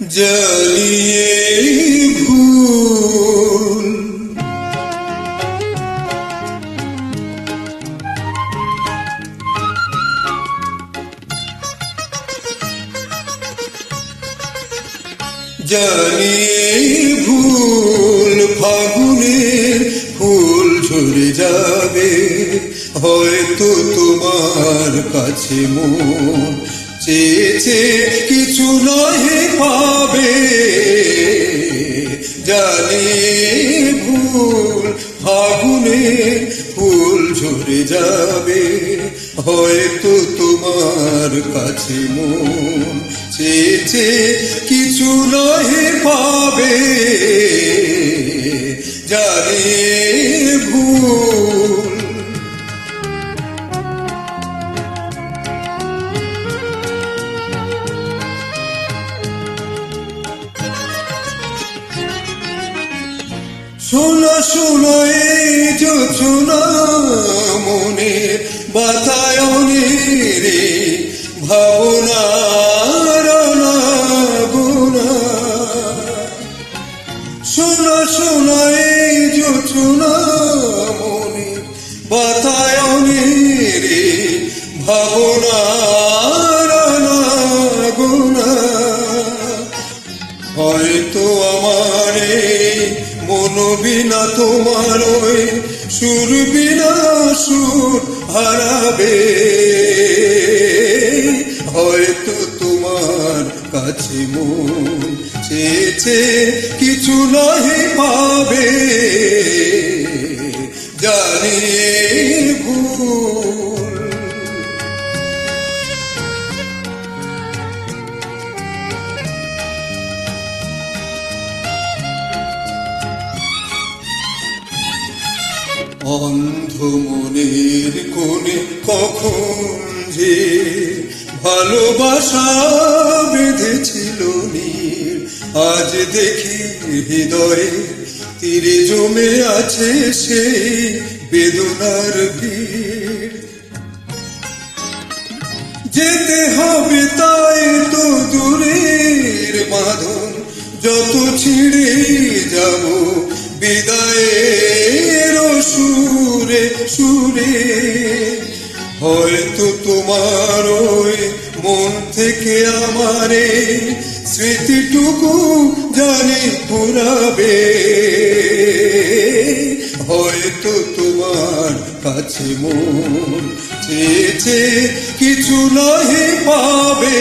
জানিয়ে ভুল জানিয়ে ভুল ফাগুনের ফুল ঝরে যাবে, হয়তো তোমার কাছে মন চেয়েছে কিছু নহে পাবে। জানিয়ে ভুল ফাগুনের ফুল ঝরে যাবে, হয়তো তোমার কাছে মন চেয়েছে কিছু নহে পাবে। জানিয়ে ভুল শোনা শোনা এই জোছনা মনে বাতায়নের ভাবনার গুণা। শোনা শোনা এই জোছনা মনে বাতায়নের ভাবনার গুণা। হয়তো আমার মন বিনা তোমার ওই সুর বিনা সুর হারাবে, হয়তো তোমার কাছে মন চেয়েছে কিছু নহে পাবে। জানিয়ে ভুল অন্ধ মনের কোণে কখন যে ভালোবাসা বেঁধেছিল নীর, আজ দেখি হৃদয়ে তীরে জমে আছে সেই বেদনার ভিড়। যেতে হবে তাই তো দূরের বাঁধন, যত ছিঁড়ে যাব বিদায়ের সুরে সুরে। হয়তো তোমার ওই মন থেকে আমারে স্মৃতিটুকু জানি পুরাবে, হয়তো তোমার কাছে মন চেয়েছে কিছু নহে পাবে।